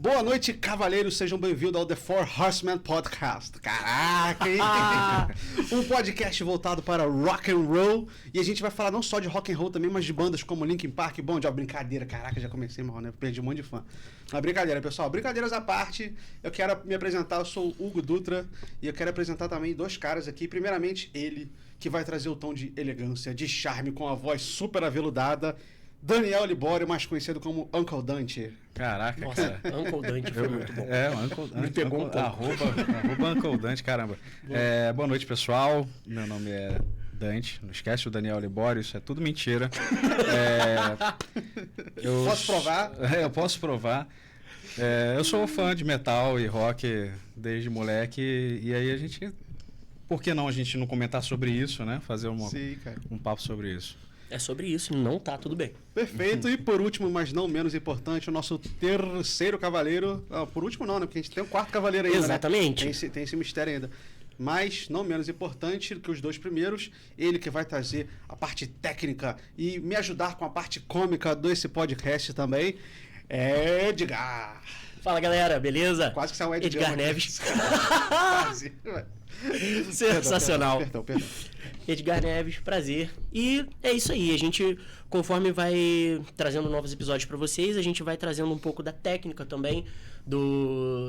Boa noite, cavaleiros, sejam bem-vindos ao The Four Horsemen Podcast. Caraca, hein? Um podcast voltado para rock and roll. E a gente vai falar não só de rock and roll também, mas de bandas como Linkin Park, Bon Jovi. Brincadeira, caraca, já comecei mal, né? Perdi um monte de fã. Mas brincadeira, pessoal. Brincadeiras à parte, eu quero me apresentar. Eu sou o Hugo Dutra e eu quero apresentar também dois caras aqui. Primeiramente, ele, que vai trazer o tom de elegância, de charme, com a voz super aveludada. Daniel Libório, mais conhecido como Uncle Dante. Caraca, nossa, cara. Uncle Dante foi muito bom. O Uncle Dante. Me pegou um pouco. Arroba Uncle Dante, caramba. Boa noite, pessoal. Meu nome é Dante. Não esquece o Daniel Libório, isso é tudo mentira. Posso provar? Eu posso provar. Eu sou fã de metal e rock desde moleque. E aí a gente... Por que não a gente não comentar sobre isso, né? Fazer um papo sobre isso. É sobre isso, não tá tudo bem. Perfeito. E por último, mas não menos importante, o nosso terceiro cavaleiro. Não, por último não, né? Porque a gente tem um quarto cavaleiro ainda. Exatamente. Né? Tem esse mistério ainda. Mas não menos importante que os dois primeiros, ele que vai trazer a parte técnica e me ajudar com a parte cômica desse podcast também, é Edgar. Fala, galera, beleza? Quase que saiu o Edgar Neves. Quase. Sensacional. Perdão. Edgar Neves, prazer. E é isso aí, a gente, conforme vai trazendo novos episódios para vocês, a gente vai trazendo um pouco da técnica também,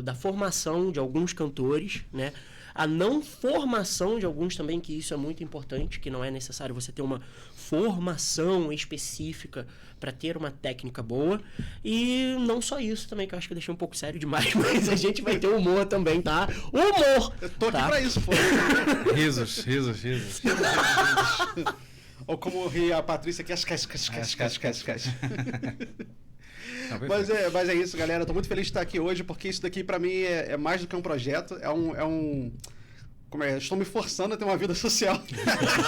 da formação de alguns cantores, né? A não formação de alguns também, que isso é muito importante, que não é necessário você ter uma formação específica para ter uma técnica boa. E não só isso também, que eu acho que eu deixei um pouco sério demais, mas a gente vai ter humor também, tá? Humor! Eu tô aqui tá? pra isso, pô. Risos. Ou como ri a Patrícia aqui, esquece. Mas é isso, galera. Eu tô muito feliz de estar aqui hoje, porque isso daqui pra mim é mais do que um projeto. Estou me forçando a ter uma vida social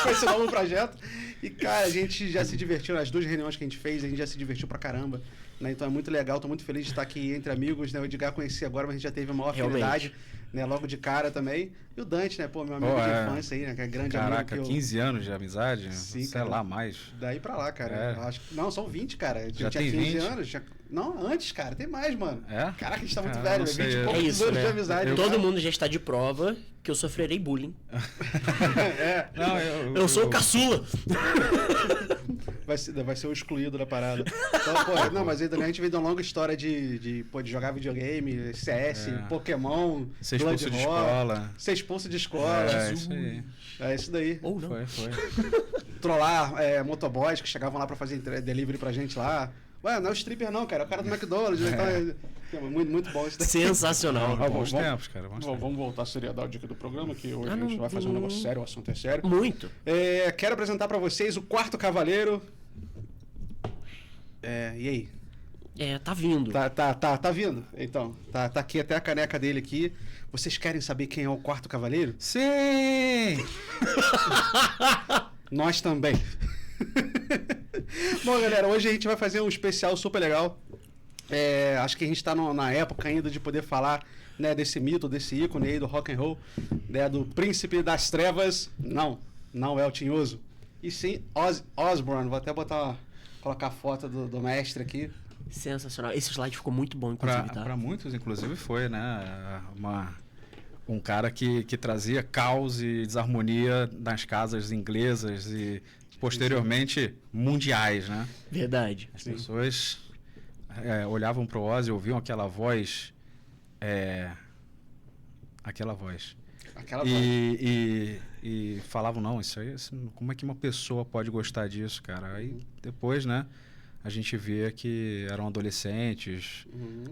com esse novo projeto. E, cara, a gente já se divertiu nas duas reuniões que a gente fez, a gente já se divertiu pra caramba. Né? Então é muito legal, tô muito feliz de estar aqui entre amigos, né? O Edgar conheci agora, mas a gente já teve uma maior afinidade, né? Logo de cara também. E o Dante, né? Pô, meu amigo de infância aí, né? Que é grande amigo. Caraca, 15 anos de amizade? Sim, sei lá, mais. Daí pra lá, cara. Eu acho que... Não, são 20, cara. Já tinha tem 15 20? anos. Não, antes, cara. Tem mais, mano. É? Caraca, a gente tá muito velho, né? 20 e É poucos isso, anos né? de amizade. Todo mundo já está de prova que eu sofrerei bullying. Não, eu sou o caçula. Vai ser o excluído da parada. Então, pô, não, mas aí a gente veio de uma longa história de jogar videogame, CS, Pokémon, ser expulso de escola. Ser expulso de escola. Isso aí. É isso daí. Ou não. Foi. Trollar motoboys que chegavam lá pra fazer delivery pra gente lá. Ué, não é o stripper não, cara. É o cara do McDonald's. Então, muito bom isso daí. Sensacional. Bons tempos, cara. Vamos voltar à seriedade aqui do programa, que hoje a gente vai fazer um negócio sério, o assunto é sério. Muito. Quero apresentar pra vocês o quarto cavaleiro. E aí? Tá vindo. Tá vindo. Então, tá aqui até a caneca dele aqui. Vocês querem saber quem é o quarto cavaleiro? Sim! Nós também. Bom, galera, hoje a gente vai fazer um especial super legal. Acho que a gente tá na época ainda de poder falar, né, desse mito, desse ícone aí do rock and roll, né, do príncipe das trevas. Não é o Tinhoso. E sim, Ozzy Osbourne. Vou até colocar a foto do mestre aqui. Sensacional. Esse slide ficou muito bom, inclusive, tá? Para muitos, inclusive, foi, né? Um cara que trazia caos e desarmonia nas casas inglesas e, posteriormente, mundiais, né? Verdade. As pessoas olhavam pro Ozzy, ouviam aquela voz. E falavam, não, isso aí, como é que uma pessoa pode gostar disso, cara? Aí depois, né, a gente vê que eram adolescentes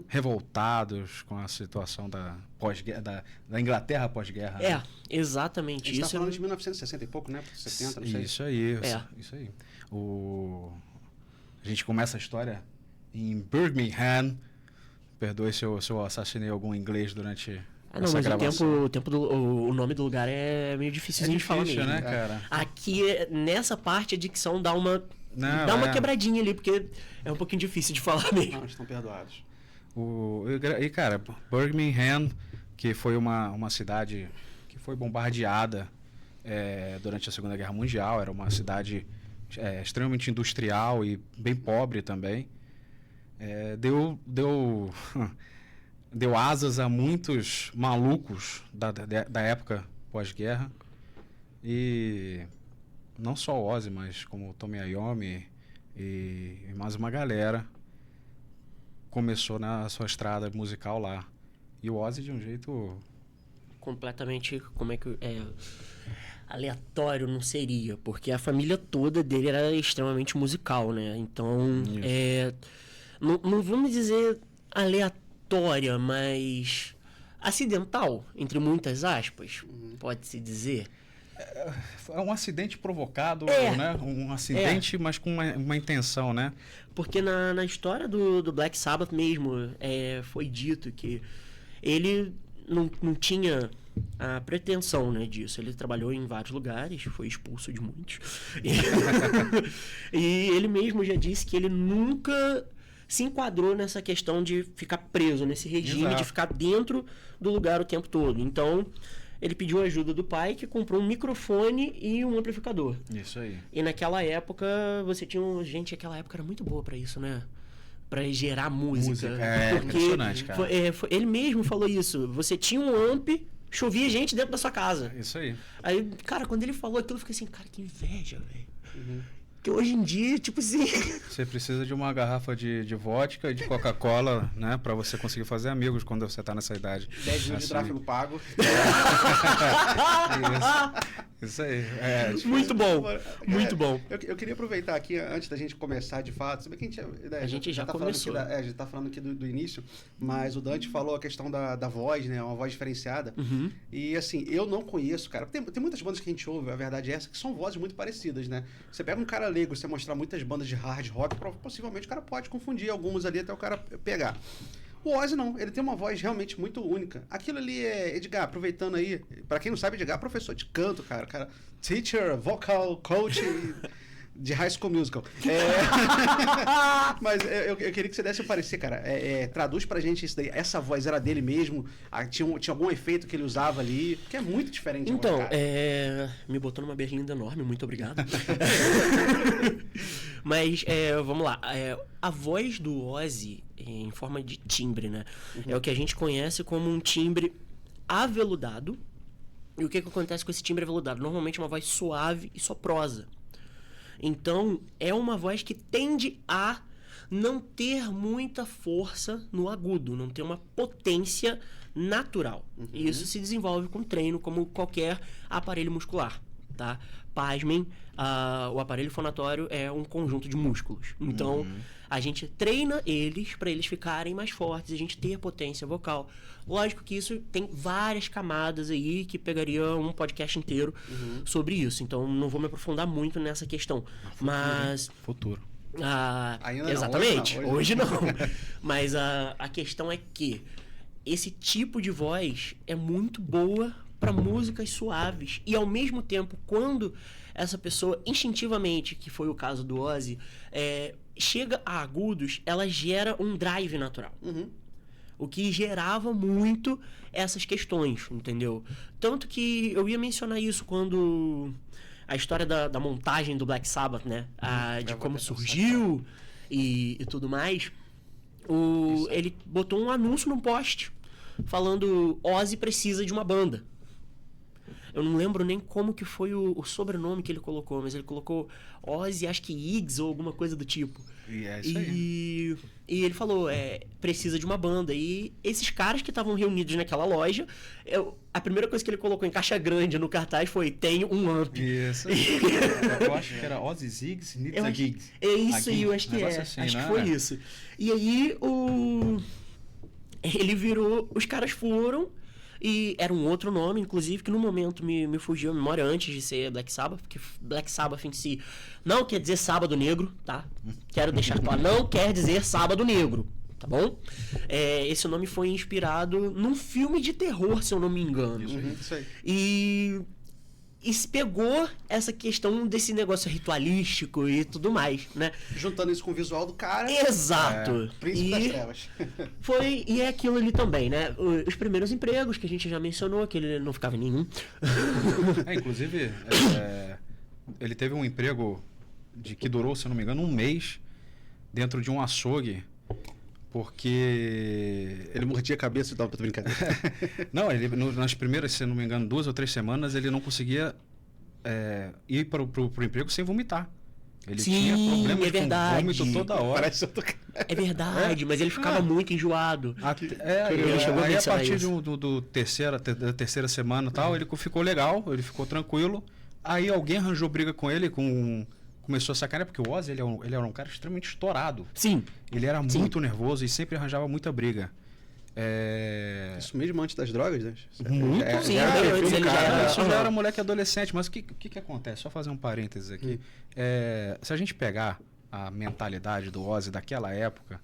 revoltados com a situação da Inglaterra pós-guerra. Exatamente. A gente tá falando de 1960 e pouco, né? 70, não sei. Isso aí. A gente começa a história em Birmingham. Perdoe se eu assassinei algum inglês durante... Não, mas o nome do lugar é meio difícil de falar mesmo, né, cara? Aqui, nessa parte, a dicção dá uma quebradinha ali, porque é um pouquinho difícil de falar mesmo. Não, estão perdoados. Cara, Birmingham, que foi uma cidade que foi bombardeada durante a Segunda Guerra Mundial, era uma cidade extremamente industrial e bem pobre também. deu asas a muitos malucos da época pós-guerra. E não só o Ozzy, mas como o Tony Iommi e mais uma galera começou na sua estrada musical lá. E o Ozzy de um jeito... completamente, como é que aleatório não seria, porque a família toda dele era extremamente musical, né? Então, não vamos dizer aleatória, mas acidental, entre muitas aspas, pode-se dizer. É um acidente provocado, né? Um acidente, mas com uma intenção, né? Porque na história do Black Sabbath mesmo, foi dito que ele não tinha a pretensão, né, disso. Ele trabalhou em vários lugares, foi expulso de muitos. E ele mesmo já disse que ele nunca se enquadrou nessa questão de ficar preso nesse regime, Exato. de ficar dentro do lugar o tempo todo. Então, ele pediu ajuda do pai, que comprou um microfone e um amplificador. Isso aí. E naquela época, você tinha gente, aquela época era muito boa pra isso, né? Pra gerar música. É impressionante, cara. Ele mesmo falou isso. Você tinha um amp, chovia gente dentro da sua casa. Isso aí. Aí, cara, quando ele falou aquilo, eu fiquei assim, cara, que inveja, velho. Que hoje em dia, tipo assim... Você precisa de uma garrafa de vodka e de Coca-Cola, né? Pra você conseguir fazer amigos quando você tá nessa idade. 10 mil de tráfego pago. Isso aí. Muito bom, muito bom. Eu queria aproveitar aqui, antes da gente começar de fato, sabe que A gente já tá começou. Falando aqui a gente tá falando aqui do início, mas o Dante falou a questão da voz, né? Uma voz diferenciada. E assim, eu não conheço, cara. Tem muitas bandas que a gente ouve, a verdade é essa, que são vozes muito parecidas, né? Você pega um cara leigo, você mostrar muitas bandas de hard rock, possivelmente o cara pode confundir algumas ali até o cara pegar. O Ozzy não, ele tem uma voz realmente muito única. Aquilo ali é, Edgar, aproveitando aí, pra quem não sabe, Edgar é professor de canto, cara, teacher, vocal coach de High School Musical. Mas eu queria que você desse o parecer, cara. Traduz pra gente isso daí. Essa voz era dele mesmo? Tinha algum efeito que ele usava ali? Que é muito diferente. Então, agora, cara. me botou numa berlinda enorme, muito obrigado. Mas, vamos lá. A voz do Ozzy, em forma de timbre, né? É o que a gente conhece como um timbre aveludado. E o que acontece com esse timbre aveludado? Normalmente é uma voz suave e soprosa. Então, é uma voz que tende a não ter muita força no agudo, não ter uma potência natural. E isso se desenvolve com treino, como qualquer aparelho muscular, tá? Pasmem, o aparelho fonatório é um conjunto de músculos. Então, a gente treina eles para eles ficarem mais fortes, a gente ter potência vocal. Lógico que isso tem várias camadas aí que pegaria um podcast inteiro sobre isso. Então, não vou me aprofundar muito nessa questão. Mas... Futuro. Ainda não, exatamente, hoje não. Mas a questão é que esse tipo de voz é muito boa para músicas suaves. E ao mesmo tempo, quando essa pessoa instintivamente, que foi o caso do Ozzy, chega a agudos, ela gera um drive natural. O que gerava muito essas questões, entendeu? Tanto que eu ia mencionar isso quando... A história da montagem do Black Sabbath, né? De como surgiu e tudo mais. Ele botou um anúncio num post falando Ozzy precisa de uma banda. Eu não lembro nem como que foi o sobrenome que ele colocou, mas ele colocou Ozzy, acho que Iggs ou alguma coisa do tipo. E é isso aí. E ele falou, precisa de uma banda. E esses caras que estavam reunidos naquela loja, a primeira coisa que ele colocou em caixa grande no cartaz foi, tem um amp. Isso. Eu acho que era Ozzy Ziggs, Needs a Gigs. É isso aí, eu acho que assim, acho né? que foi isso. E aí, ele virou, os caras foram... E era um outro nome, inclusive, que no momento me fugiu a memória antes de ser Black Sabbath, porque Black Sabbath em si não quer dizer Sábado Negro, tá? Quero deixar claro, não quer dizer Sábado Negro, tá bom? Esse nome foi inspirado num filme de terror, se eu não me engano. Isso aí. E se pegou essa questão desse negócio ritualístico e tudo mais, né? Juntando isso com o visual do cara. Exato. Príncipe das Trevas. E é aquilo ali também, né? Os primeiros empregos que a gente já mencionou, que ele não ficava em nenhum. Inclusive, ele teve um emprego que durou, se eu não me engano, um mês dentro de um açougue porque... Ele mordia a cabeça e tal, tô brincando. Não, ele nas primeiras, se não me engano, 2 ou 3 semanas, ele não conseguia ir pro emprego sem vomitar. Ele tinha problemas com vômito toda hora. Parece que eu tô... É verdade, mas ele ficava muito enjoado. Aí a partir da terceira semana e tal, ele ficou legal, ele ficou tranquilo. Aí alguém arranjou briga com ele, começou a sacanear, porque o Ozzy, ele era um cara extremamente estourado. Sim. Ele era muito nervoso e sempre arranjava muita briga. Isso mesmo antes das drogas, né? Muito. Antes ele já era moleque adolescente. Mas o que acontece? Só fazer um parênteses aqui. Se a gente pegar a mentalidade do Ozzy daquela época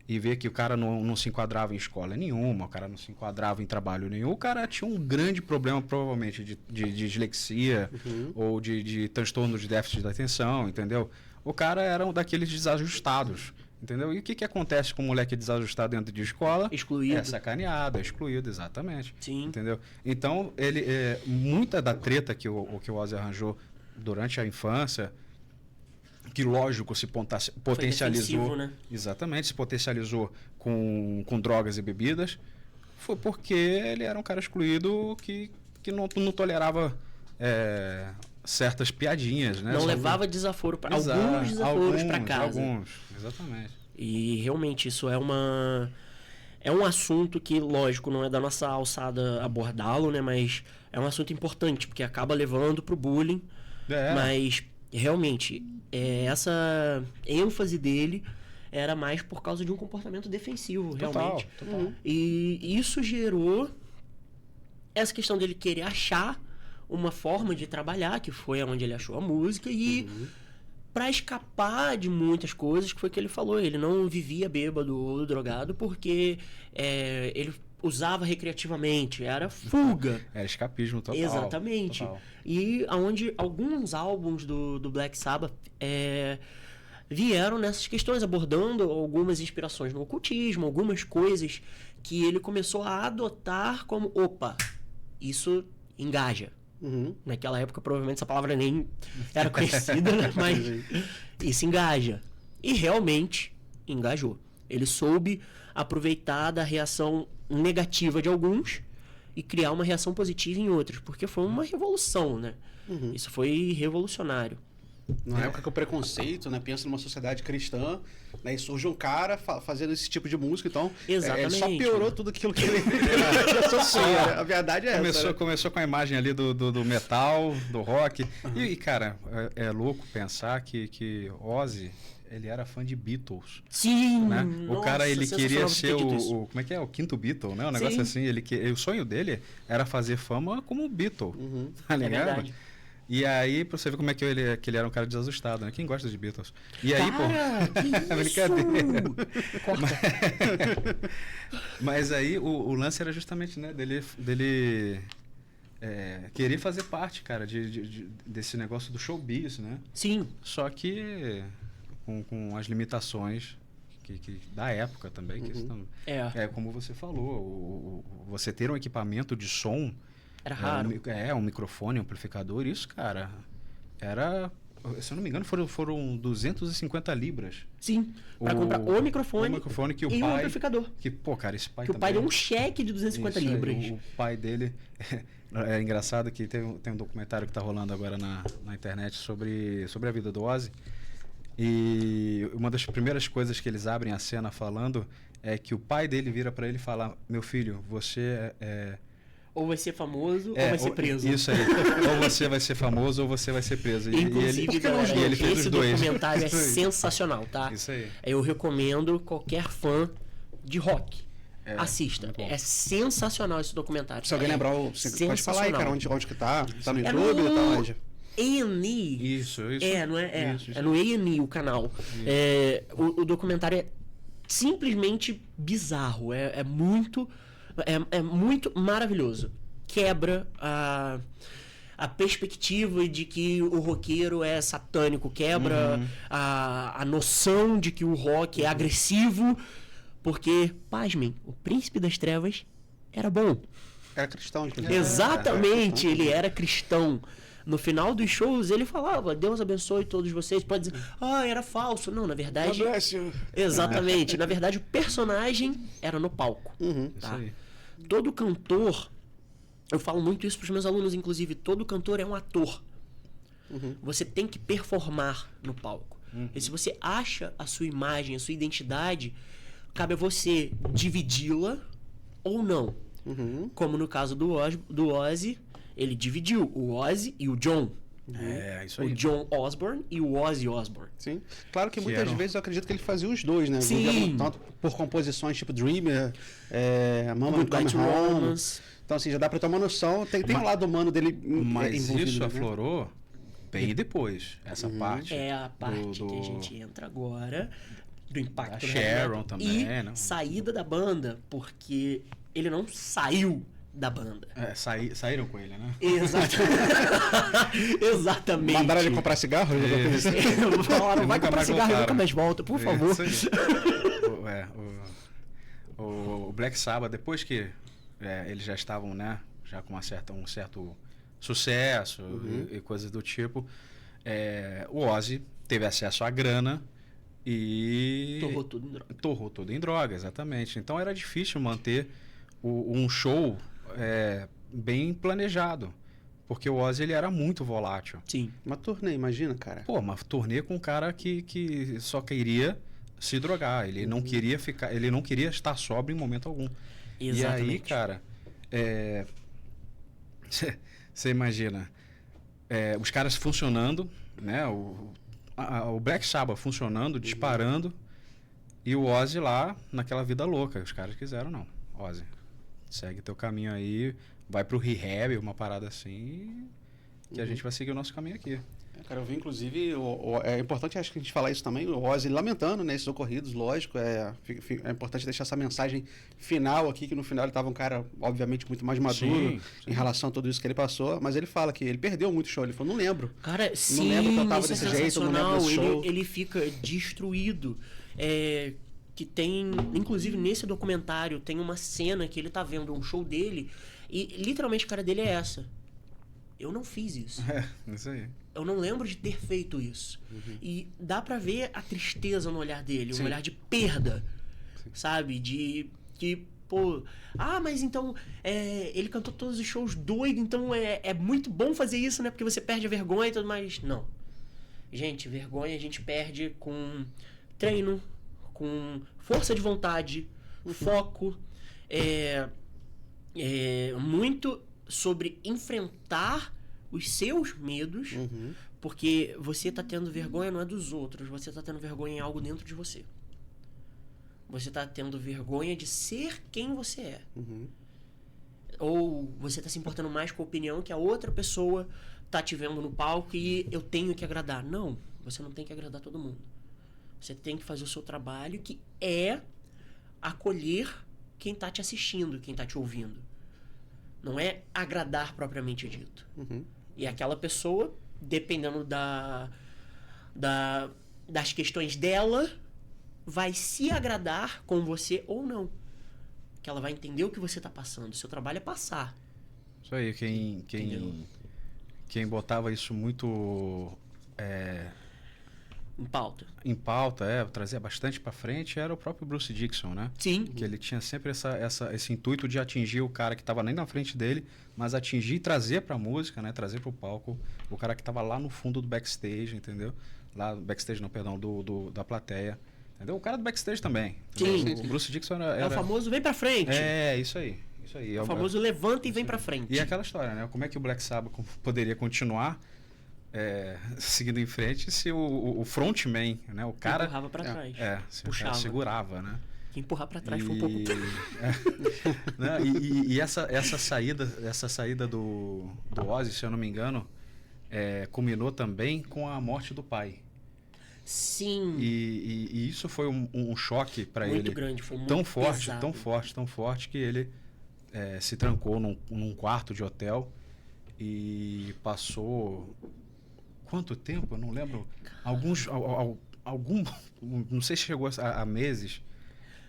e ver que o cara não se enquadrava em escola nenhuma, o cara não se enquadrava em trabalho nenhum, o cara tinha um grande problema, provavelmente, de dislexia ou de transtorno de déficit de atenção, entendeu? O cara era um daqueles desajustados. Entendeu? E o que acontece com um moleque desajustado dentro de escola? Excluído. É sacaneado, é excluído, exatamente. Sim. Entendeu? Então, muita da treta que o Ozzy arranjou durante a infância, que lógico se potencializou. Né? Exatamente, se potencializou com drogas e bebidas, foi porque ele era um cara excluído que não tolerava certas piadinhas, né? Não levava desaforo para alguns desaforos para casa. Alguns, exatamente. E realmente isso é um assunto que, lógico, não é da nossa alçada abordá-lo, né? Mas é um assunto importante, porque acaba levando pro bullying. Mas realmente essa ênfase dele era mais por causa de um comportamento defensivo, realmente. Total. E isso gerou essa questão dele querer achar uma forma de trabalhar, que foi onde ele achou a música, e para escapar de muitas coisas, que foi o que ele falou, ele não vivia bêbado ou drogado porque ele usava recreativamente, era fuga. Era escapismo total. Exatamente. Total. E onde alguns álbuns do Black Sabbath vieram nessas questões, abordando algumas inspirações no ocultismo, algumas coisas que ele começou a adotar como, opa, isso engaja. Naquela época, provavelmente, essa palavra nem era conhecida, né? Mas isso engaja. E realmente engajou. Ele soube aproveitar da reação negativa de alguns e criar uma reação positiva em outros, porque foi uma revolução, né? Isso foi revolucionário. Na época que o preconceito, né? Pensa numa sociedade cristã, né? E surge um cara fazendo esse tipo de música, então ele só piorou tudo aquilo que ele associa. A verdade é essa. Começou com a imagem ali do metal, do rock. E, cara, é louco pensar que Ozzy, ele era fã de Beatles. Sim! Né? Nossa, o cara, ele queria ser o como é que é? O quinto Beatle, né? Um negócio assim. O sonho dele era fazer fama como Beatle. Tá ligado? É verdade. E aí, pra você ver como é que ele era um cara desajustado, né? Quem gosta de Beatles? E aí, que brincadeira. Corta. Mas aí, o lance era justamente, né? Dele querer fazer parte, cara, desse negócio do showbiz, né? Sim. Só que com as limitações da época também. Como você falou, você ter um equipamento de som... Era raro. Um microfone, um amplificador, isso, cara, era... Se eu não me engano, foram 250 libras. Sim, para comprar o microfone que o e pai, o amplificador. Que, pô, cara, esse pai que também... o pai deu um cheque de 250 libras. O pai dele... É engraçado que tem um documentário que tá rolando agora na internet sobre a vida do Ozzy. E uma das primeiras coisas que eles abrem a cena falando é que o pai dele vira para ele e fala: meu filho, você ou vai ser famoso ou vai ser preso. Isso aí. Ou você vai ser famoso ou você vai ser preso. Inclusive, ele fez esse os dois. documentário é sensacional, tá? Isso aí. Eu recomendo qualquer fã de rock. Assista. É sensacional esse documentário. Se alguém lembrar, você pode falar aí, cara, onde que tá? Tá no YouTube? Tá onde? A&E. Isso. Não é? Isso. É no A&E o canal. O documentário é simplesmente bizarro. É muito maravilhoso. Quebra a perspectiva de que o roqueiro é satânico. Quebra a noção de que o rock é agressivo. Porque, pasmem, o Príncipe das Trevas era bom. Era cristão, inclusive. Exatamente, ele era cristão. No final dos shows, ele falava, Deus abençoe todos vocês. Pode dizer, era falso. Não, na verdade... Exatamente. Na verdade, o personagem era no palco. Tá? Isso aí. Todo cantor... Eu falo muito isso para os meus alunos, inclusive. Todo cantor é um ator. Você tem que performar no palco. E se você acha a sua imagem, a sua identidade, cabe a você dividi-la ou não. Como no caso do Ozzy, ele dividiu o Ozzy e o John. É, isso aí. O John Osborne e o Ozzy Osbourne. Sim. Claro que muitas eram- vezes eu acredito que ele fazia os dois, né? Sim. Tanto por composições tipo Dreamer, Mama Good Come Night Home. Romance. Então, assim, já dá pra ter uma noção. Tem um lado humano dele Mas envolvido, isso né? aflorou bem depois, essa parte. É a parte do- que a gente entra agora, do impacto Da do Sharon heavy metal também, e né? saída da banda, porque ele não saiu da banda. Saíram com ele, né? Exatamente. Mandaram ele comprar cigarro? Isso. Falaram, vai Nunca comprar mais cigarro e voltaram. nunca mais volta, por favor. Isso aí. O Black Sabbath, depois que eles já estavam, né, já com um certo sucesso e coisas do tipo, o Ozzy teve acesso à grana e Torrou tudo em droga. torrou tudo em droga, exatamente. Então era difícil manter um show bem planejado, porque o Ozzy ele era muito volátil. Sim. Uma turnê, imagina, cara. Pô, uma turnê com um cara que só queria se drogar. Ele não queria ele não queria estar sóbrio em momento algum. Exatamente. E aí, cara, você imagina, os caras funcionando, né? O Black Sabbath funcionando, disparando, e o Ozzy lá naquela vida louca. Os caras quiseram, não. Ozzy, segue teu caminho aí, vai pro rehab, uma parada assim, que a gente vai seguir o nosso caminho aqui. Cara, eu vi, inclusive, é importante, acho que a gente falar isso também, o Ozzy lamentando, né, esses ocorridos, lógico, é importante deixar essa mensagem final aqui, que no final ele estava um cara, obviamente, muito mais maduro Sim. em relação a tudo isso que ele passou, mas ele fala que ele perdeu muito show, ele falou, não lembro. Cara, sim, lembro que eu tava isso desse é jeito, eu não lembro sensacional. desse show. Ele fica destruído. Que tem, inclusive nesse documentário, tem uma cena que ele tá vendo um show dele e literalmente a cara dele é essa. Eu não fiz isso. Isso aí. Eu não lembro de ter feito isso. E dá pra ver a tristeza no olhar dele, um olhar de perda, sabe? Pô, mas então ele cantou todos os shows doido, então é muito bom fazer isso, né? Porque você perde a vergonha e tudo mais. Não. Gente, vergonha a gente perde com treino, com força de vontade, foco, muito sobre enfrentar os seus medos, porque você tá tendo vergonha não é dos outros, você tá tendo vergonha em algo dentro de você. Você tá tendo vergonha de ser quem você é. Ou você tá se importando mais com a opinião que a outra pessoa tá te vendo no palco e eu tenho que agradar. Não, você não tem que agradar todo mundo. Você tem que fazer o seu trabalho, que é acolher quem tá te assistindo, quem tá te ouvindo. Não é agradar propriamente dito. E aquela pessoa, dependendo das questões dela, vai se agradar com você ou não. Que ela vai entender o que você tá passando. O seu trabalho é passar. Isso aí, quem botava isso muito Em pauta. trazia bastante pra frente, era o próprio Bruce Dickinson, né? Sim. Que ele tinha sempre esse intuito de atingir o cara que estava nem na frente dele, mas atingir e trazer pra música, né? Trazer pro palco o cara que estava lá no fundo do backstage, entendeu? Lá, backstage não, perdão, da plateia. Entendeu? O cara do backstage também. Sim. O Bruce Dickinson É o famoso vem pra frente. Isso aí. Isso aí. O famoso levanta e vem pra frente. E aquela história, né? Como é que o Black Sabbath poderia continuar seguindo em frente se o frontman, né? O cara... Empurrava pra trás. Se o cara segurava, né? Que empurrar pra trás foi um pouco... Né? E essa saída do Ozzy, se eu não me engano, culminou também com a morte do pai. Sim. E isso foi um choque para ele. Muito grande, foi muito tão forte, pesado. tão forte que ele se trancou num quarto de hotel e passou quanto tempo? Eu não lembro. Não sei se chegou a meses.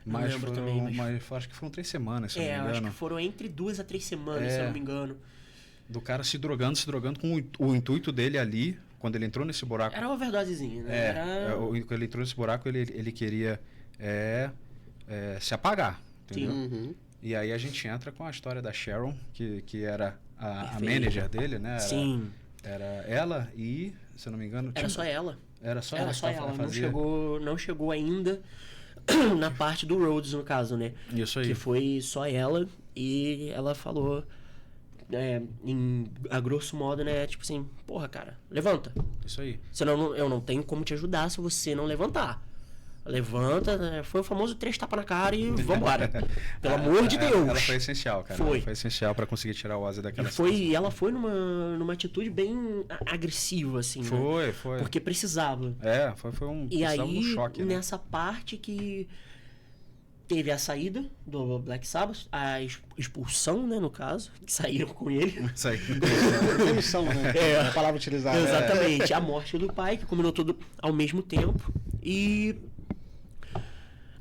Não Mas lembro foram, também, mas... acho que foram 3 semanas, se eu É, não eu me acho engano. que foram entre 2 a 3 semanas, se eu não me engano. Do cara se drogando com o intuito dele ali, quando ele entrou nesse buraco. Era uma overdosezinha, né? Quando ele entrou nesse buraco, ele queria se apagar, entendeu? Uhum. E aí a gente entra com a história da Sharon, que era a Perfeito. manager dele, né? Sim. Era ela e, se eu não me engano... Era só ela. Era só Era ela só que ela. fazia. Não chegou ainda na parte do Rhodes, no caso, né? Isso aí. Que foi só ela. E ela falou, a grosso modo, né? Tipo assim, porra, cara, levanta. Isso aí. Senão eu não tenho como te ajudar se você não levantar. Levanta, né? Foi o famoso 3 tapas na cara e vambora. Pelo amor de Deus. Ela foi essencial, cara. Foi. Ela foi essencial pra conseguir tirar o Ozzy daquela situação. E ela foi numa atitude bem agressiva, assim, né? Foi. Porque precisava. Foi um E precisava aí, do choque, né? nessa parte que teve a saída do Black Sabbath, a expulsão, né, no caso, que saíram com ele. Isso aí. Demissão, né? A palavra utilizada. Exatamente. A morte do pai, que combinou tudo ao mesmo tempo. E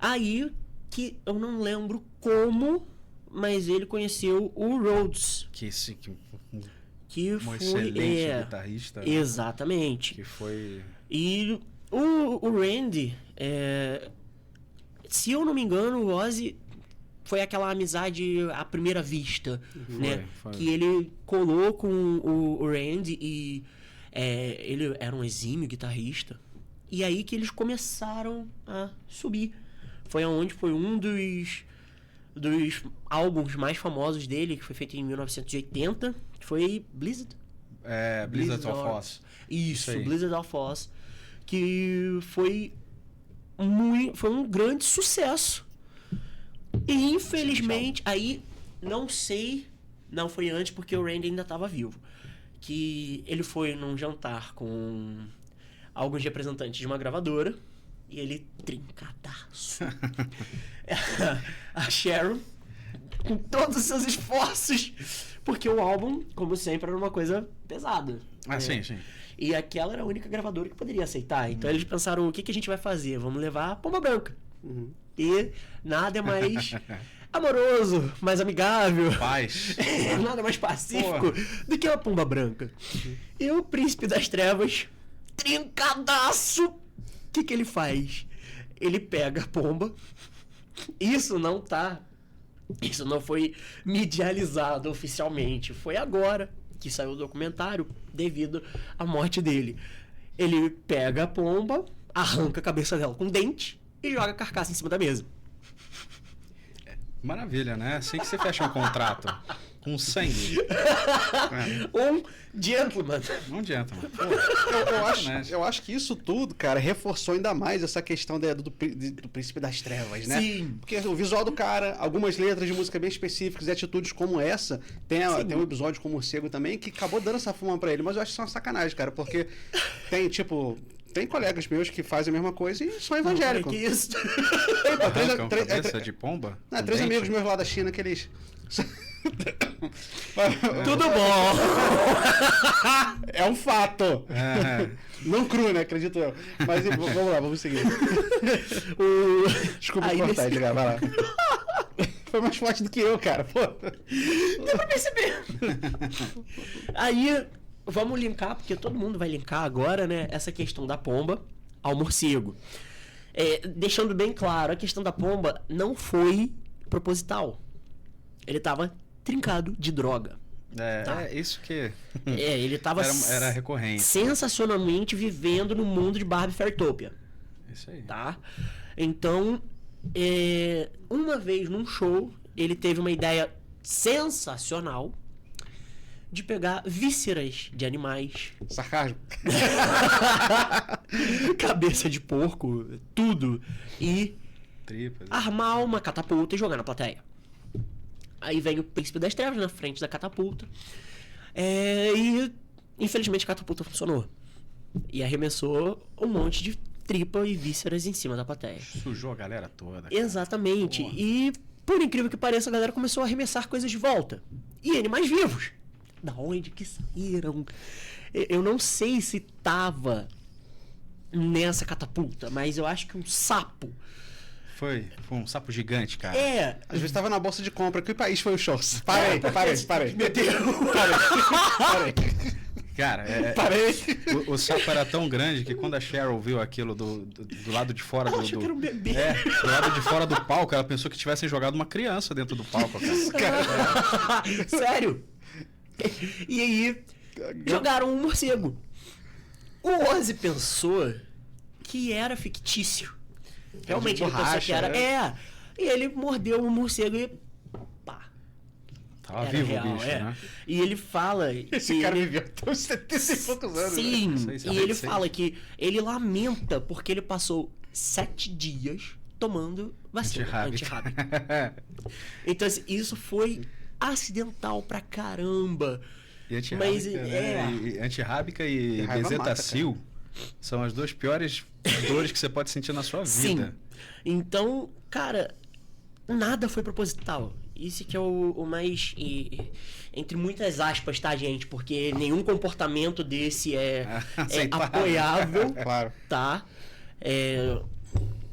aí que eu não lembro como, mas ele conheceu o Rhodes. Que Um foi excelente guitarrista. né? Exatamente. Que foi... E o Randy, se eu não me engano, o Ozzy foi aquela amizade à primeira vista, né? Foi. Que ele colou com o Randy e ele era um exímio guitarrista. E aí que eles começaram a subir. Foi onde foi um dos álbuns mais famosos dele, que foi feito em 1980, que foi Blizzard. Blizzard of Oz. Isso, aí. Blizzard of Oz. Que foi um grande sucesso. E infelizmente, aí, não sei, não foi antes porque o Randy ainda estava vivo. Que ele foi num jantar com alguns representantes de uma gravadora e ele trincadaço. A Sharon, com todos os seus esforços, porque o álbum, como sempre, era uma coisa pesada. Sim. E aquela era a única gravadora que poderia aceitar. Então eles pensaram, o que a gente vai fazer? Vamos levar a Pomba Branca. E nada é mais amoroso, mais amigável, Paz. nada mais pacífico do que a Pomba Branca. E o Príncipe das Trevas, trincadaço, o que ele faz? Ele pega a pomba. Isso não foi medializado oficialmente. Foi agora que saiu o documentário devido à morte dele. Ele pega a pomba, arranca a cabeça dela com dente e joga a carcaça em cima da mesa. Maravilha, né? Assim que você fecha um contrato com sangue. Um gentleman. Não adianta, mano. Eu acho que isso tudo, cara, reforçou ainda mais essa questão do Príncipe das Trevas, né? Sim. Porque o visual do cara, algumas letras de música bem específicas e atitudes como essa, tem um episódio com o Morcego também que acabou dando essa fama pra ele, mas eu acho que isso é uma sacanagem, cara, porque tem colegas meus que fazem a mesma coisa e são evangélicos. Que isso? Tem, pô, Arrancam cabeça de pomba? Não, Com 3 dente? amigos meus lá da China que eles... Tudo bom. É um fato. É. Não cru, né? Acredito eu. Mas vamos lá, vamos seguir. Desculpa Aí cortar, nesse- Edgar, vai lá. Foi mais forte do que eu, cara. Pô. Deu pra perceber. Aí, vamos linkar, porque todo mundo vai linkar agora, né? Essa questão da pomba ao morcego. Deixando bem claro, a questão da pomba não foi proposital. Ele tava trincado de droga. É isso que Ele tava era recorrente. sensacionalmente vivendo no mundo de Barbie Fairtopia. Isso aí. Tá? Então, uma vez num show, ele teve uma ideia sensacional de pegar vísceras de animais, Sarcasmo. cabeça de porco, tudo, e Tripas. armar uma catapulta e jogar na plateia. Aí vem o Príncipe das Trevas na frente da catapulta. E infelizmente a catapulta funcionou. E arremessou um monte de tripa e vísceras em cima da plateia. Sujou a galera toda. cara. Exatamente. Porra. E, por incrível que pareça, a galera começou a arremessar coisas de volta. E animais vivos. Da onde que saíram? Eu não sei se tava nessa catapulta, mas eu acho que um sapo foi um sapo gigante, cara. Às vezes tava na bolsa de compra. Que país foi o show? Parei. Meu Deus. Parei. Cara, o sapo era tão grande que quando a Cheryl viu aquilo do lado de fora Ela achou que era um bebê. do lado de fora do palco, ela pensou que tivessem jogado uma criança dentro do palco. Cara. Sério? E aí, jogaram um morcego. O Ozzy pensou que era fictício. Realmente, ele pensou que era. E ele mordeu o morcego e. Pá. Tava Era vivo real, o bicho, né? E ele fala. Esse cara viveu até uns 70 e poucos anos. Sim, né? e ele fala que ele lamenta porque ele passou 7 dias tomando vacina antirrábica. Então, assim, isso foi acidental pra caramba. E antirrábica, Mas, e antirrábica e bezetacil são as 2 piores dores que você pode sentir na sua vida. Sim. Então, cara, nada foi proposital. Isso que é o mais... entre muitas aspas, tá, gente? Porque nenhum comportamento desse é apoiável, Claro. tá?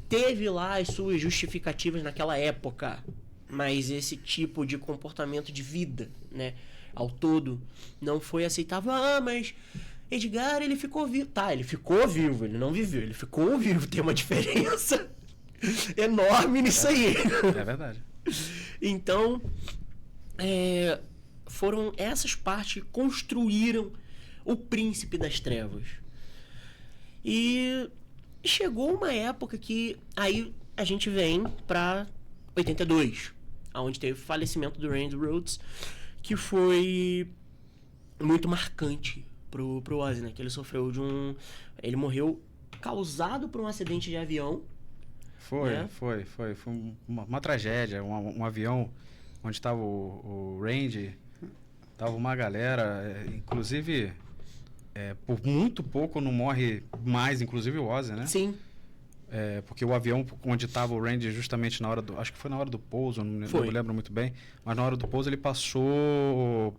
Teve lá as suas justificativas naquela época, mas esse tipo de comportamento de vida, né, ao todo, não foi aceitável. Mas Edgar, ele ficou vivo. Tá, ele ficou vivo, ele não viveu, ele ficou vivo. Tem uma diferença enorme nisso aí. É verdade. Então, foram essas partes que construíram o Príncipe das Trevas. E chegou uma época que aí a gente vem pra 82, onde teve o falecimento do Randy Rhoads, que foi muito marcante pro Ozzy, né? Que ele sofreu ele morreu causado por um acidente de avião. Foi uma tragédia. Um avião onde estava o Randy, tava uma galera, inclusive por muito pouco não morre mais, inclusive o Ozzy, né? Sim. Porque o avião onde estava o Randy justamente na hora acho que foi na hora do pouso, não me lembro muito bem, mas na hora do pouso ele passou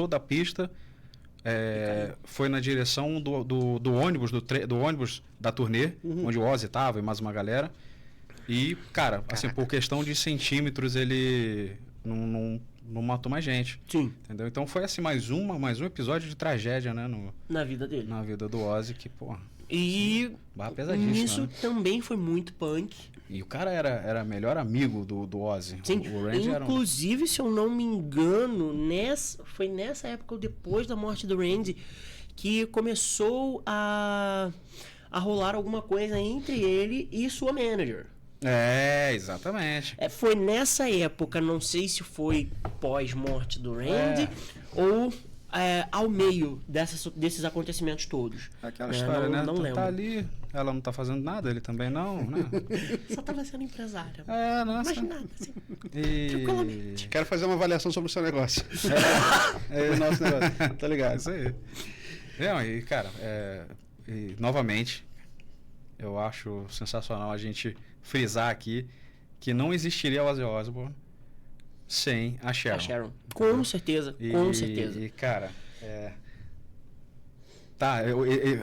da pista, foi na direção do ônibus, do ônibus da turnê, onde o Ozzy estava e mais uma galera. E, cara, assim, por questão de centímetros, ele não matou mais gente. Sim. Entendeu? Então foi assim, mais um episódio de tragédia, né? Na vida dele. Na vida do Ozzy, que, pô... E pesadíssimo, isso né? também foi muito punk. E o cara era melhor amigo do Ozzy. Sim. O Randy Inclusive, se eu não me engano, foi nessa época, ou depois da morte do Randy, que começou a rolar alguma coisa entre ele e sua manager. Exatamente. Foi nessa época, não sei se foi pós-morte do Randy ou ao meio desses acontecimentos todos. Aquela história, né? Não Tu lembro. tá ali, ela não tá fazendo nada, ele também não, né? Só tava sendo empresária. Nossa. Mas nada, assim. E... Quero fazer uma avaliação sobre o seu negócio. O nosso negócio. Tá ligado? Isso aí. Não, e, cara, e, novamente, eu acho sensacional a gente frisar aqui que não existiria o Ozzy Osbourne sem a Sharon. A Sharon. Com certeza, com certeza. E, cara,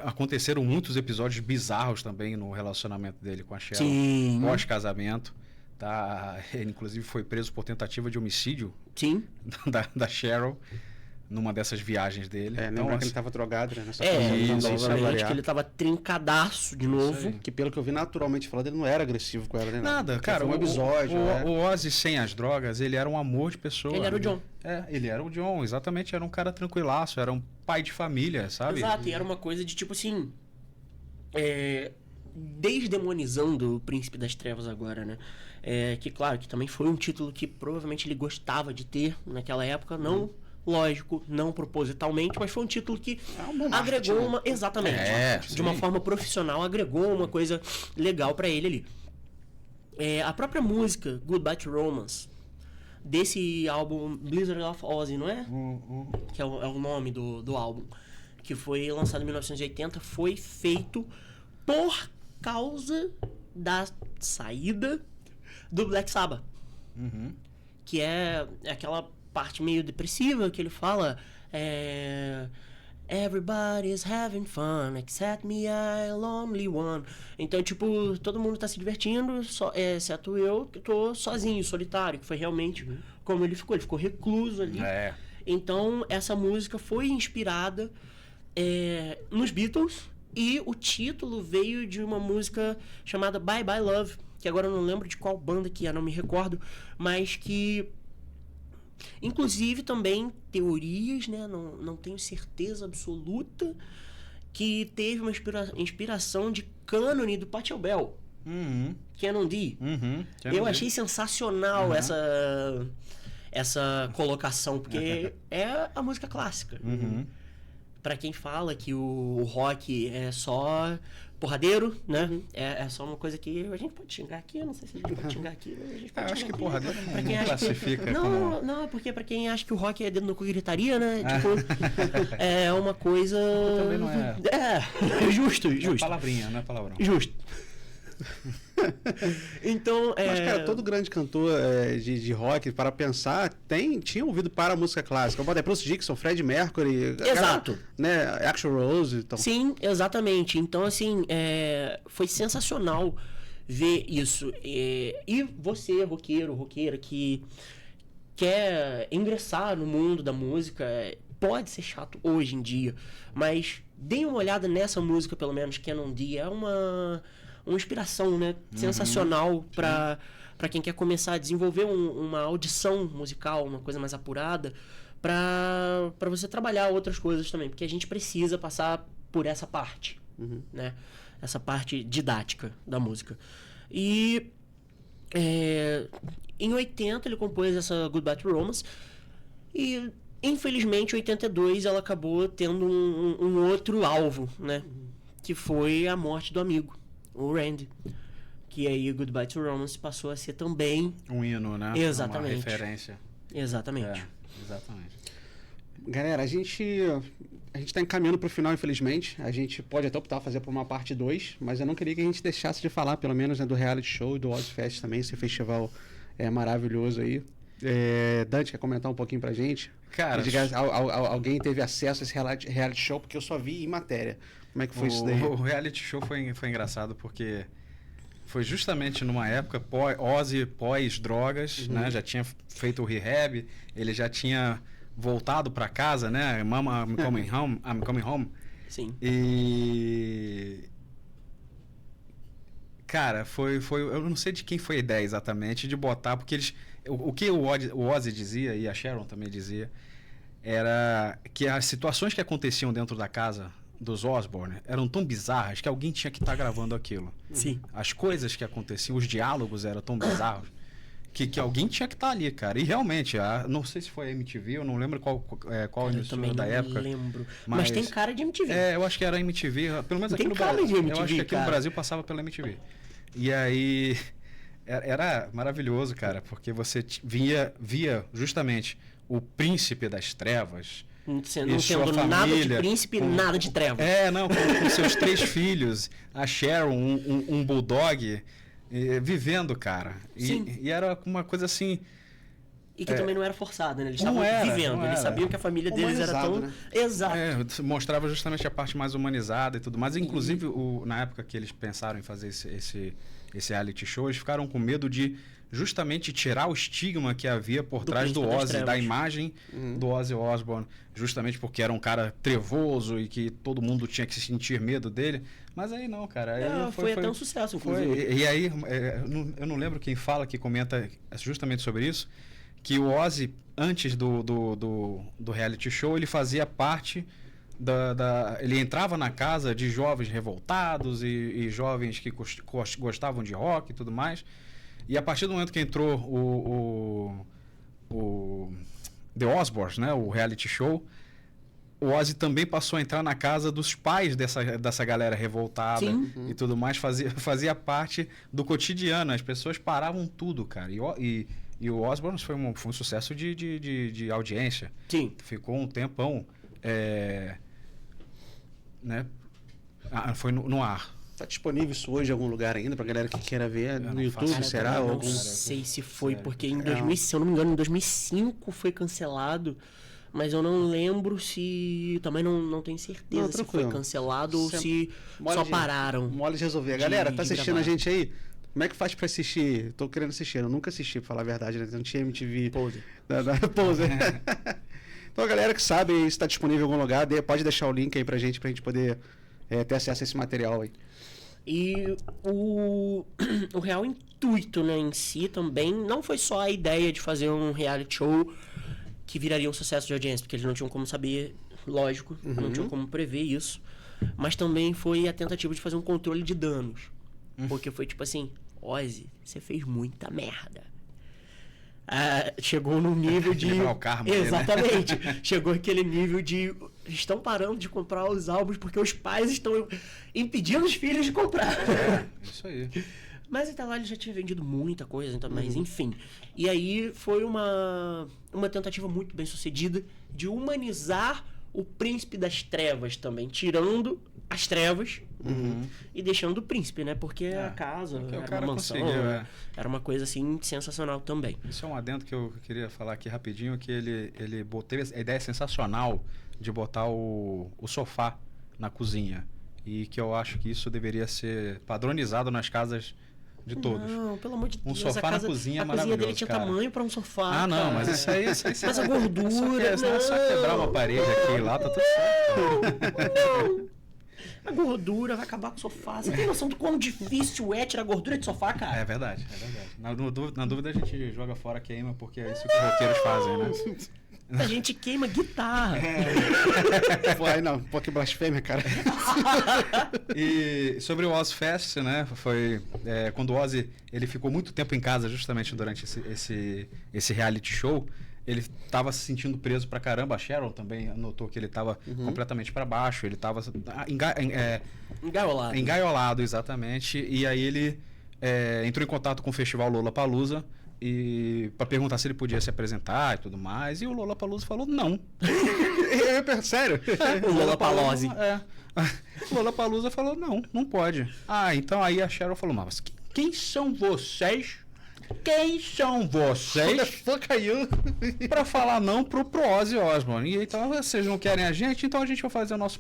aconteceram muitos episódios bizarros também no relacionamento dele com a Sharon. Sim. Pós-casamento. Tá? Ele, inclusive, foi preso por tentativa de homicídio. Sim. Da Sharon. Numa dessas viagens dele. Lembra que ele tava drogado, né? Provavelmente que ele tava trincadaço de novo. Que pelo que eu vi, naturalmente falando, ele não era agressivo com ela, né? Nada, cara. Foi um episódio. O Ozzy sem as drogas, ele era um amor de pessoa. Ele era o John. Ele era o John, exatamente. Era um cara tranquilaço, era um pai de família, sabe? Exato, e era uma coisa de tipo assim... desdemonizando o Príncipe das Trevas agora, né? Que claro, que também foi um título que provavelmente ele gostava de ter naquela época, não... Lógico, não propositalmente, mas foi um título que agregou uma... Exatamente. De uma forma profissional, agregou uma coisa legal pra ele ali. A própria música, Goodbye to Romance, desse álbum Blizzard of Ozzy, não é? Que é o nome do álbum. Que foi lançado em 1980, foi feito por causa da saída do Black Sabbath. Que é aquela parte meio depressiva que ele fala Everybody's having fun, except me, I'm only one. Então, tipo, todo mundo tá se divertindo, exceto eu, que tô sozinho, solitário, que foi realmente como ele ficou recluso ali. Então, essa música foi inspirada nos Beatles, e o título veio de uma música chamada Bye Bye Love, que agora eu não lembro de qual banda que é, não me recordo, mas que inclusive também teorias, né, não tenho certeza absoluta, que teve uma inspiração de Cânone do Pachelbel. Canon D. Eu achei sensacional essa colocação, porque é a música clássica. Pra quem fala que o rock é só porradeiro, né? É só uma coisa que a gente pode xingar aqui, eu não sei se a gente pode xingar aqui. A gente pode acho que aqui. porradeiro Pra quem não acha classifica que... como... Não, porque pra quem acha que o rock é dedo no cu e gritaria, né? Tipo, é uma coisa... Também não é... justo. É palavrinha, não é palavrão. Justo. Então, Mas, cara, todo grande cantor de rock, para pensar, tinha ouvido para a música clássica. Bota Bruce Dickinson, Freddie Mercury. Exato. Cara, né, Axl Rose. Então. Sim, exatamente. Então, assim, foi sensacional ver isso. E você, roqueira, que quer ingressar no mundo da música, pode ser chato hoje em dia, mas dê uma olhada nessa música, pelo menos, Canon D. É uma inspiração, né? Sensacional para quem quer começar a desenvolver uma audição musical, uma coisa mais apurada, para você trabalhar outras coisas também, porque a gente precisa passar por essa parte, né? Essa parte didática da música. E em 80 ele compôs essa Goodbye to Romance, e infelizmente em 82 ela acabou tendo um outro alvo, né? Que foi a morte do amigo, o Randy. Que aí Goodbye to Romance passou a ser também um hino, né? Exatamente. Uma referência. Exatamente. Exatamente. Galera, a gente tá encaminhando pro final, infelizmente. A gente pode até optar fazer por uma parte 2, mas eu não queria que a gente deixasse de falar, pelo menos, né, do reality show e do Ozzfest também, esse festival maravilhoso aí. Dante, quer comentar um pouquinho pra gente? Cara, alguém teve acesso a esse reality show, porque eu só vi em matéria. Como é que foi isso daí? O reality show foi engraçado porque foi justamente numa época Ozzy pós-drogas, né? Já tinha feito o rehab, ele já tinha voltado para casa, né? Mama, I'm coming home. Sim. E cara, foi eu não sei de quem foi a ideia exatamente de botar, porque o que o Ozzy dizia e a Sharon também dizia era que as situações que aconteciam dentro da casa dos Osbourne eram tão bizarras que alguém tinha que estar gravando aquilo. Sim. As coisas que aconteciam, os diálogos eram tão bizarros que alguém tinha que estar ali, cara. E realmente, não sei se foi a MTV, eu não lembro qual emissora da época. Eu também não lembro. Mas tem cara de MTV. Eu acho que era a MTV, pelo menos aqui no Brasil. Eu acho que aqui no Brasil passava pela MTV. E aí era maravilhoso, cara, porque você via justamente o príncipe das trevas. Não tendo nada de príncipe, nada de trevas. Com seus 3 filhos, a Sharon, um bulldog, vivendo, cara. E era uma coisa assim... E que também não era forçada, né? Eles estavam vivendo, eles sabiam que a família deles era tão... Né? Exato. Mostrava justamente a parte mais humanizada e tudo mais. Inclusive, na época que eles pensaram em fazer esse reality show, eles ficaram com medo de justamente tirar o estigma que havia por trás do Ozzy, da imagem do Ozzy Osbourne, justamente porque era um cara trevoso e que todo mundo tinha que sentir medo dele. Mas aí não, cara. Aí foi até um sucesso, inclusive. E aí, eu não lembro quem fala, que comenta justamente sobre isso, que o Ozzy, antes do reality show, ele fazia parte ele entrava na casa de jovens revoltados e jovens que gostavam de rock e tudo mais. E a partir do momento que entrou o The Osbournes, né, o reality show, o Ozzy também passou a entrar na casa dos pais dessa galera revoltada. Sim. E tudo mais, fazia parte do cotidiano. As pessoas paravam tudo, cara. E o Osbournes foi um sucesso de audiência. Sim. Ficou um tempão, né? Foi no ar. Tá disponível isso hoje em algum lugar ainda pra galera que queira ver no YouTube, Cara, será? Eu não sei se foi, porque se eu não me engano, em 2005 foi cancelado. mas eu não lembro se... Também não tenho certeza Não, se foi tranquilo. cancelado ou Sempre se mole só de- pararam. Mole de resolver. Galera, tá de assistindo gravar. a gente aí? Como é que faz pra assistir? Tô querendo assistir, eu nunca assisti, pra falar a verdade, né? Não tinha MTV. Pose. Pose. Então a galera que sabe aí, se tá disponível em algum lugar, pode deixar o link aí pra gente poder ter acesso a esse material aí. E o real intuito, né, em si também não foi só a ideia de fazer um reality show que viraria um sucesso de audiência, porque eles não tinham como saber, lógico, não tinham como prever isso, mas também foi a tentativa de fazer um controle de danos. Porque foi tipo assim, Ozzy, você fez muita merda. Chegou num nível de... Quebrar o karma dele, né? Exatamente. Chegou aquele nível de... Estão parando de comprar os álbuns porque os pais estão impedindo os filhos de comprar. Isso aí. Mas até lá ele já tinha vendido muita coisa, então, mas enfim. E aí foi uma tentativa muito bem sucedida de humanizar o príncipe das trevas também, tirando as trevas e deixando o príncipe, né? Porque a casa, porque o era cara uma mansão, conseguiu, era uma coisa assim sensacional também. Isso é um adendo que eu queria falar aqui rapidinho, que ele teve a ideia sensacional de botar o sofá na cozinha. E que eu acho que isso deveria ser padronizado nas casas de todos. Não, pelo amor de Deus. sofá a na cozinha é A cozinha dele maravilhoso, tinha cara. tamanho pra um sofá. Ah, não, cara. mas isso aí Mas a gordura, é só quebrar uma parede aqui e lá, tá tudo certo. Não. A gordura vai acabar com o sofá. Você tem noção do quão difícil é tirar gordura de sofá, cara? É verdade, é verdade. Na dúvida a gente joga fora, queima, porque é isso que os roteiros fazem, né? A gente queima guitarra. Pô, aí não, pô, que blasfêmia, cara. E sobre o Ozfest, né? Foi quando o Ozzy ele ficou muito tempo em casa, justamente durante esse reality show. Ele estava se sentindo preso pra caramba. A Sharon também notou que ele estava completamente para baixo. Ele estava Engaiolado. engaiolado, exatamente. E aí ele entrou em contato com o festival Lollapalooza e para perguntar se ele podia se apresentar e tudo mais. E o Lollapalooza falou não. Sério? O Lollapalooza. O Lollapalooza falou não pode. Então aí a Sharon falou, mas quem são vocês? Quem são What the vocês fuck are you? pra falar não pro Ozzy Osbourne? E então vocês não querem a gente, então a gente vai fazer o nosso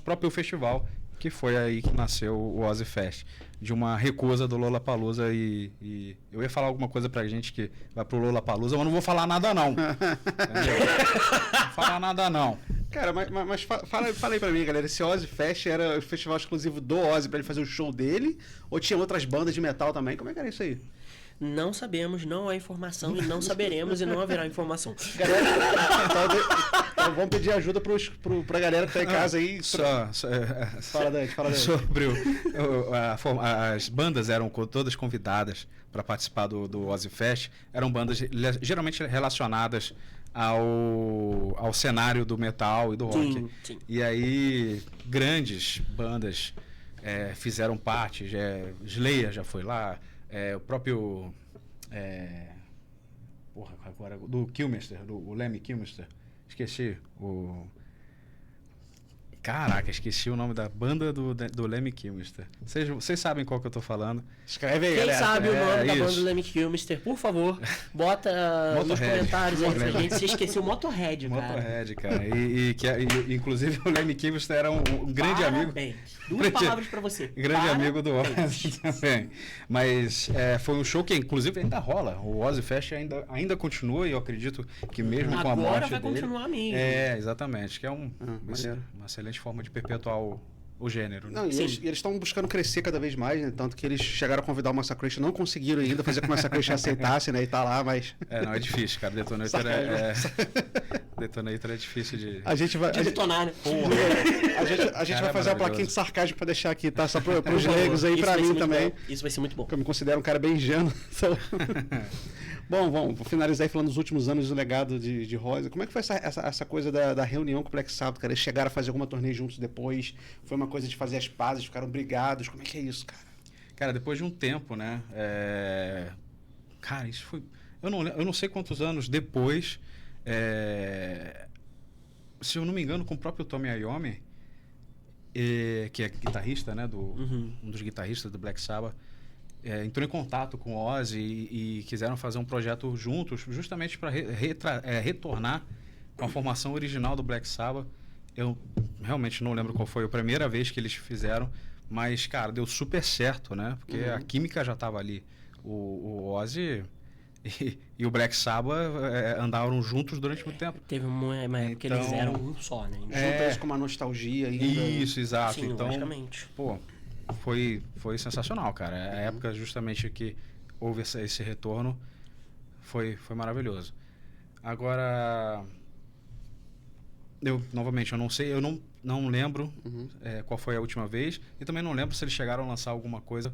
próprio festival, que foi aí que nasceu o Ozzy Fest, de uma recusa do Lollapalooza e eu ia falar alguma coisa pra gente que vai pro Lollapalooza, mas não vou falar nada não. Entendeu? Não vou falar nada não. Cara, mas fala aí pra mim, galera. Esse Ozzy Fest era o festival exclusivo do Ozzy pra ele fazer o show dele? Ou tinha outras bandas de metal também? Como é que era isso aí? Não sabemos, não há informação e não saberemos e não haverá informação. Galera, então vamos pedir ajuda pra galera que tá em casa aí. Fala, Dante. Sobre as bandas eram todas convidadas para participar do Ozzy Fest. Eram bandas geralmente relacionadas ao cenário do metal e do rock. Sim. E aí grandes bandas fizeram parte. Slayer já foi lá. O próprio agora do Kilmister, o Lemmy Kilmister, esqueci esqueci o nome da banda do Lemmy Kilmister. Vocês sabem qual que eu tô falando? Escreve aí, Quem galera. sabe o nome da isso. banda do Lemmy Kilmister, por favor, bota nos Motorhead. comentários aí pra gente. Você esqueceu o Motorhead, cara. Motorhead, cara. E inclusive o Lemmy Kilmister era um grande amigo. Parabéns. Duas palavras pra você. Grande amigo do Ozzy também. Mas foi um show que, inclusive, ainda rola. O Ozzy Fest ainda continua e eu acredito que mesmo com a Agora morte vai dele... continuar mesmo. Exatamente. Que é maneiro. uma excelente forma de perpetuar o gênero. Né? Não, e eles estão buscando crescer cada vez mais, né? Tanto que eles chegaram a convidar o Massacration, não conseguiram ainda fazer com que o Massacration aceitasse, né? E tá lá, mas... Não, é difícil, cara. Detonator Detonator é difícil de... A gente vai... De detonar, né? A gente vai fazer a plaquinha de sarcasmo pra deixar aqui, tá? Só pros Isso leigos aí, vai pra ser mim muito também. bom. Isso vai ser muito bom. Porque eu me considero um cara bem ingênuo. Então... Bom, vamos finalizar aí falando dos últimos anos do legado de Rosa. Como é que foi essa coisa da reunião com o Black Sabbath, cara? Eles chegaram a fazer alguma turnê juntos depois? Foi uma coisa de fazer as pazes, ficaram brigados? Como é que é isso, cara? Cara, depois de um tempo, né? Cara, isso foi... Eu não sei quantos anos depois... Se eu não me engano, com o próprio Tommy Iommi, que é guitarrista, né? Um dos guitarristas do Black Sabbath, entrou em contato com o Ozzy e quiseram fazer um projeto juntos, justamente para retornar com a formação original do Black Sabbath. Eu realmente não lembro qual foi a primeira vez que eles fizeram, mas, cara, deu super certo, né? Porque a química já estava ali. O Ozzy e o Black Sabbath andaram juntos durante muito tempo. Teve uma época que eles eram um só, né? Junta isso com uma nostalgia ainda. Isso, exato. Sim, então, logicamente. pô, foi sensacional, cara. A época justamente que houve esse retorno foi maravilhoso. Agora, novamente, eu não sei, eu não lembro qual foi a última vez e também não lembro se eles chegaram a lançar alguma coisa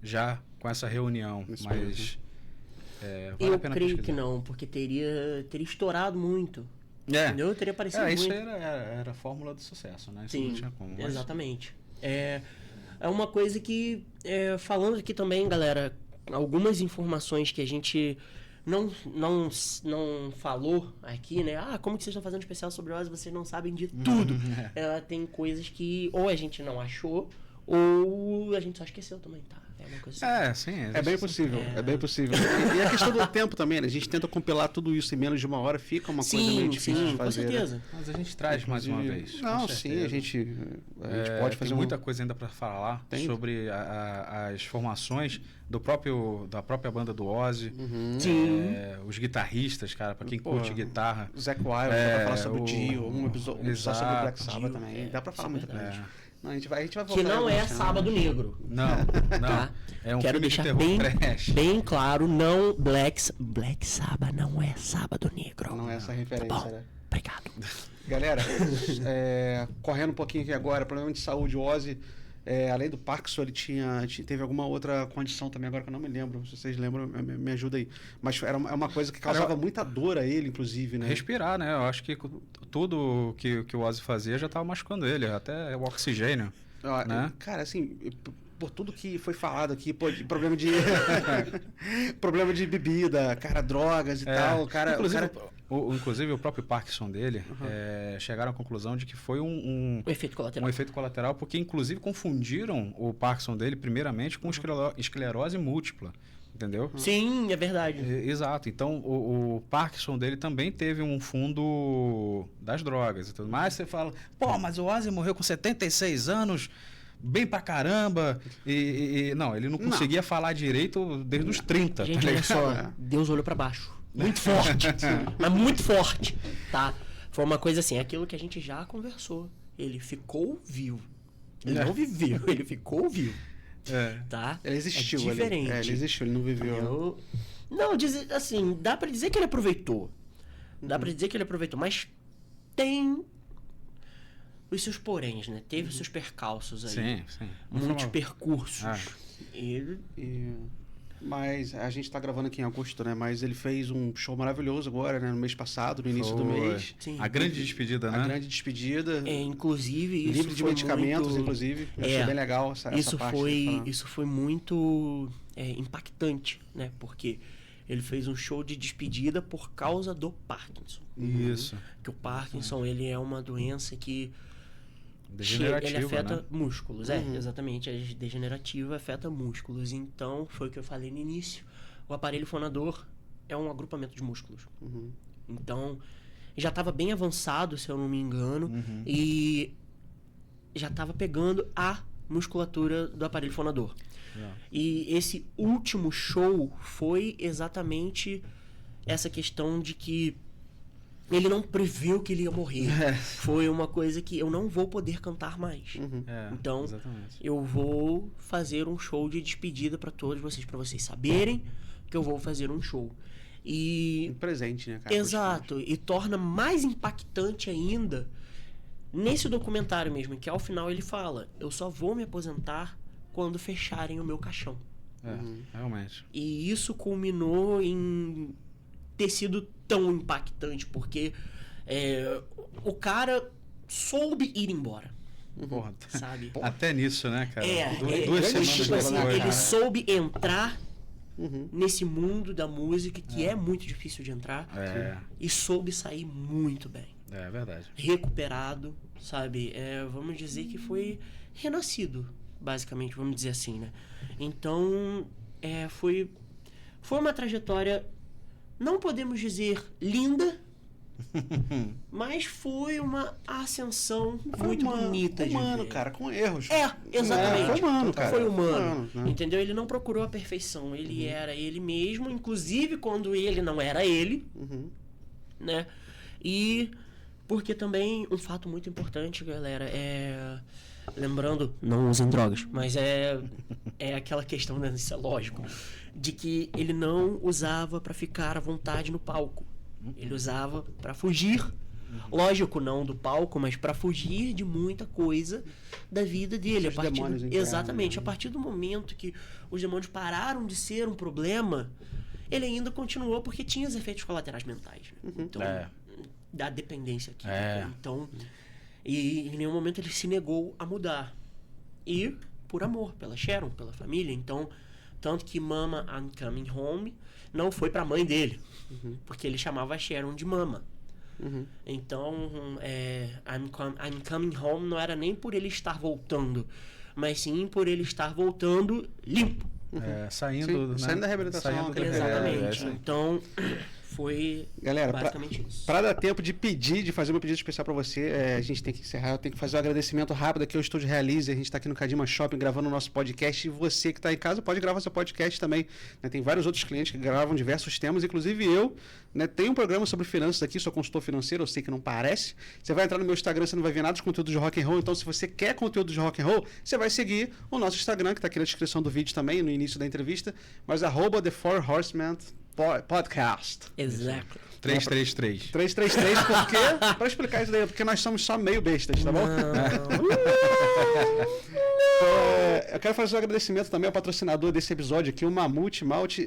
já com essa reunião, Isso mas mesmo. Vale Eu a pena creio pesquisar. que não, porque teria estourado muito. Entendeu? Teria parecido isso muito. era a fórmula do sucesso, né? Isso Sim, não tinha como. Mas- exatamente. É uma coisa que, falando aqui também, galera, algumas informações que a gente não falou aqui, né? Ah, como que vocês estão fazendo um especial sobre Ozzy, vocês não sabem de tudo. Tem coisas que ou a gente não achou, ou a gente só esqueceu também, tá? É uma coisa assim. Sim. É bem possível, é bem possível. E a questão do tempo também, né? A gente tenta compilar tudo isso em menos de uma hora, fica uma coisa meio difícil de com fazer. certeza. Mas a gente traz mais uma vez. com Não, certeza. sim, a gente pode fazer tem muita coisa ainda para falar Tem. sobre as formações da própria banda do Ozzy, Sim. os guitarristas, cara, para quem Pô, curte guitarra. Zac Wild, dá pra falar sobre o o- Dio, um episódio só sobre o Black Exato. Sabbath Dio, também. Dá pra falar isso é muita verdade. coisa. Não, a gente vai voltar Que não em é alguns Sábado temas. Negro. Não. Tá? É um Quero filme de deixar terror trash. bem claro, não Black Sabbath não é Sábado Negro. Não é essa Tá referência, bom? né? Obrigado. Galera, correndo um pouquinho aqui agora, problema de saúde, o Ozzy, além do Parkinson, ele teve alguma outra condição também, agora que eu não me lembro, se vocês lembram, me ajuda aí. Mas é uma coisa que causava muita dor a ele, inclusive, né? Respirar, né? Eu acho que tudo que o Ozzy fazia já estava machucando ele, até o oxigênio. Né? Cara, assim, por tudo que foi falado aqui, pô, de problema de problema de bebida, cara, drogas e tal, cara, Inclusive o próprio Parkinson dele chegaram à conclusão de que foi um Efeito colateral. efeito colateral, porque inclusive confundiram o Parkinson dele primeiramente com esclerose múltipla, entendeu? Sim, é verdade. Exato. Então o Parkinson dele também teve um fundo das drogas e tudo mais. Você fala, pô, mas o Ozzy morreu com 76 anos, bem pra caramba. Não, ele não conseguia falar direito desde os 30. Gente, tá olha ligado? só, Deus olhou pra baixo. Muito forte. Mas muito forte, tá? Foi uma coisa assim, aquilo que a gente já conversou. Ele ficou vivo. Ele não viveu, ele ficou vivo. Tá? Ele existiu, é diferente. ele existiu, ele não viveu. Não, assim, dá pra dizer que ele aproveitou. Dá pra dizer que ele aproveitou, mas tem os seus poréns, né? Teve os seus percalços aí. Sim. Muitos percursos. E Mas a gente tá gravando aqui em agosto, né? Mas ele fez um show maravilhoso agora, né? No mês passado, no início do mês. Sim. A grande despedida, né? A grande despedida. Inclusive, isso Livre de foi medicamentos, muito... inclusive. Eu achei bem legal essa parte. Isso foi muito impactante, né? Porque ele fez um show de despedida por causa do Parkinson. Isso. Que o Parkinson, ele é uma doença que Degenerativa, ele afeta né? músculos, exatamente. É degenerativa, afeta músculos. Então, foi o que eu falei no início. O aparelho fonador é um agrupamento de músculos. Então, já estava bem avançado, se eu não me engano, e já estava pegando a musculatura do aparelho fonador. E esse último show foi exatamente essa questão de que ele não previu que ele ia morrer. Foi uma coisa que eu não vou poder cantar mais. Então, exatamente. eu vou fazer um show de despedida para todos vocês, para vocês saberem que eu vou fazer um show. E Um presente, né, cara? exato, e torna mais impactante ainda nesse documentário mesmo, que ao final ele fala: eu só vou me aposentar quando fecharem o meu caixão. Realmente. E isso culminou em ter sido tão impactante, porque o cara soube ir embora, Porra. sabe? Até nisso, né, cara? Duas Duas semanas semanas tipo assim, depois, ele né? soube entrar nesse mundo da música que é muito difícil de entrar e soube sair muito bem. É verdade. Recuperado, sabe? Vamos dizer que foi renascido, basicamente, vamos dizer assim, né? Então, foi uma trajetória, não podemos dizer linda, Mas foi uma ascensão muito bonita de humano, ver. cara, com erros. Exatamente. Foi humano, cara. Foi humano, né? entendeu? Ele não procurou a perfeição, ele era ele mesmo, inclusive quando ele não era ele, né? E porque também um fato muito importante, galera, lembrando, não usem drogas, mas é aquela questão, né, isso é lógico, de que ele não usava pra ficar à vontade no palco. Ele usava pra fugir, lógico, não do palco, mas pra fugir de muita coisa da vida dele. Os demônios internos, exatamente, né? a partir do momento que os demônios pararam de ser um problema, ele ainda continuou porque tinha os efeitos colaterais mentais. Né? Então, da dependência aqui. Então, e em nenhum momento ele se negou a mudar. E por amor, pela Sharon, pela família. Então, tanto que Mama, I'm Coming Home não foi pra mãe dele. Porque ele chamava a Sharon de Mama. Então, I'm Coming Home não era nem por ele estar voltando, mas sim por ele estar voltando limpo. Saindo, né? Saindo da reabilitação. Exatamente. Então, foi Galera, basicamente isso. Pra dar tempo de fazer uma pedido especial pra você, a gente tem que encerrar, eu tenho que fazer um agradecimento rápido aqui ao Estúdio Realize, a gente tá aqui no Kadima Shopping gravando o nosso podcast, e você que tá em casa pode gravar seu podcast também, né? Tem vários outros clientes que gravam diversos temas, inclusive eu, né, tenho um programa sobre finanças aqui, sou consultor financeiro, eu sei que não parece, você vai entrar no meu Instagram, você não vai ver nada de conteúdo de rock and roll, então se você quer conteúdo de rock and roll, você vai seguir o nosso Instagram, que tá aqui na descrição do vídeo também, no início da entrevista, mas @The Four Horsemen Podcast. Exato. 333. 333, porque pra explicar isso daí, porque nós somos só meio bestas, tá bom? Eu quero fazer um agradecimento também ao patrocinador desse episódio aqui, o Mamute Malt.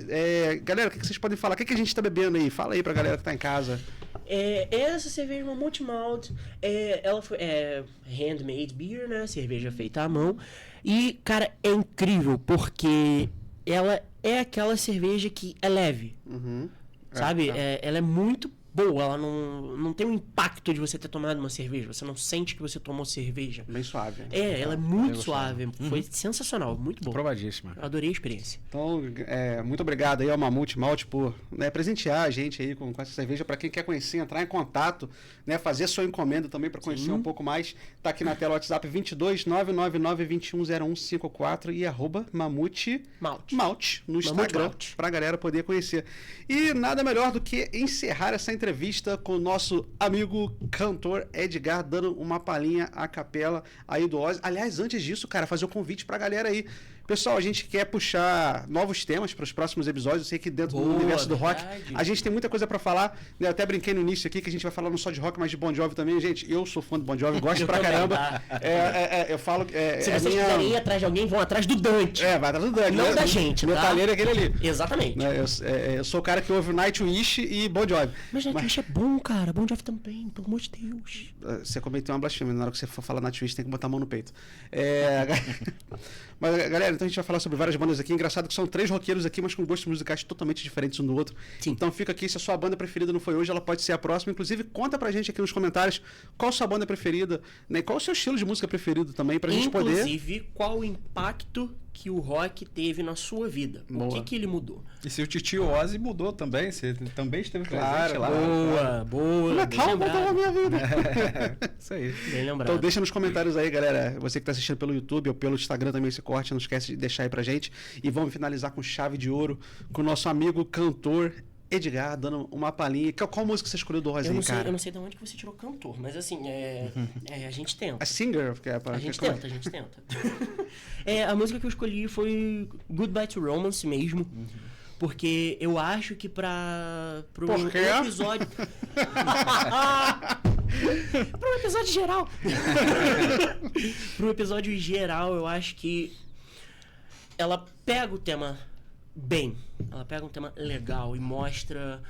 Galera, o que vocês podem falar? O que a gente tá bebendo aí? Fala aí pra galera que tá em casa. Essa cerveja Mamute Malt, ela foi handmade beer, né? Cerveja feita à mão. E, cara, é incrível porque ela é aquela cerveja que é leve. Sabe? Ela é muito boa, ela não tem o impacto de você ter tomado uma cerveja, você não sente que você tomou cerveja. Bem suave. Ela é muito suave, foi sensacional, muito bom. Provadíssima. Eu adorei a experiência. Então, muito obrigado aí ao Mamute Malt por presentear a gente aí com essa cerveja. Para quem quer conhecer, entrar em contato, né, fazer sua encomenda também para conhecer um pouco mais. Tá aqui na tela o WhatsApp 22 999 210154 e @Mamute Malt no Instagram para a galera poder conhecer. E nada melhor do que encerrar essa entrevista com o nosso amigo cantor Edgar, dando uma palhinha a capela aí do Ozzy. Aliás, antes disso, cara, fazer o convite pra galera aí. Pessoal, a gente quer puxar novos temas para os próximos episódios. Eu sei que dentro do universo do rock a gente tem muita coisa para falar. Eu até brinquei no início aqui que a gente vai falar não só de rock, mas de Bon Jovi também. Gente, eu sou fã do Bon Jovi, gosto pra caramba. Eu falo... Se vocês quiserem ir atrás de alguém, vão atrás do Dante. Vai atrás do Dante. Não da gente, tá? Metalheiro é aquele ali. Exatamente. Eu sou o cara que ouve Nightwish e Bon Jovi. Mas Nightwish é bom, cara. Bon Jovi também, pelo amor de Deus. Você cometeu uma blasfêmia. Na hora que você for falar Nightwish, tem que botar a mão no peito. Mas, galera, então a gente vai falar sobre várias bandas aqui. Engraçado que são 3 roqueiros aqui, mas com gostos musicais totalmente diferentes um do outro. Sim. Então fica aqui, se a sua banda preferida não foi hoje, ela pode ser a próxima. Inclusive, conta pra gente aqui nos comentários qual a sua banda preferida, né? Qual o seu estilo de música preferido também, pra gente poder... Inclusive, qual o impacto que o rock teve na sua vida. Boa. O que ele mudou. E se o titio Ozzy mudou também, você também esteve presente lá. Boa. Natal mudou a minha vida. Isso aí. Bem lembrado. Então deixa nos comentários aí, galera. Você que tá assistindo pelo YouTube ou pelo Instagram também esse corte, não esquece de deixar aí pra gente. E vamos finalizar com chave de ouro com o nosso amigo cantor Edgar, dando uma palhinha. Qual música você escolheu do Ozzy, cara? Eu não sei de onde que você tirou cantor, mas assim, a gente tenta. A singer? A gente tenta. A música que eu escolhi foi Goodbye to Romance mesmo. Porque eu acho que pro episódio... Pro episódio geral. Pro episódio geral, eu acho que ela pega o tema bem. Ela pega um tema legal e mostra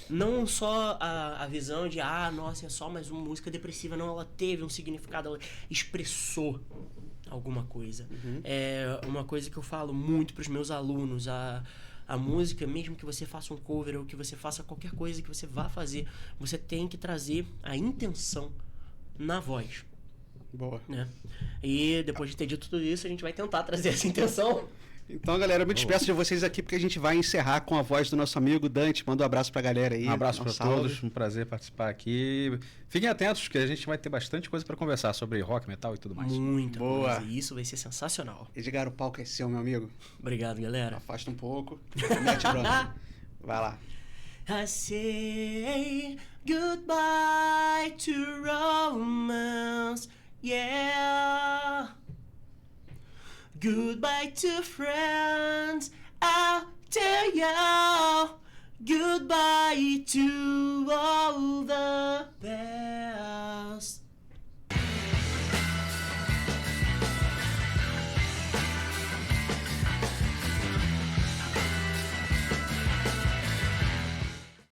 não só a visão de nossa, é só mais uma música depressiva. Não, ela teve um significado, ela expressou alguma coisa. É uma coisa que eu falo muito pros meus alunos. A música, mesmo que você faça um cover ou que você faça qualquer coisa que você vá fazer, você tem que trazer a intenção na voz. Boa. Né? E depois de ter dito tudo isso, a gente vai tentar trazer essa intenção Então, galera, eu me despeço de vocês aqui porque a gente vai encerrar com a voz do nosso amigo Dante. Manda um abraço pra galera aí. Um abraço para salve. todos, um prazer participar aqui. Fiquem atentos que a gente vai ter bastante coisa para conversar sobre rock, metal e tudo mais. Muita Boa. coisa. E isso vai ser sensacional. Edgar, o palco é seu, meu amigo. Obrigado, galera. Afasta um pouco. Mete bronca. Vai lá. I say goodbye to romance, yeah. Goodbye to friends, I'll tell ya. Goodbye to all the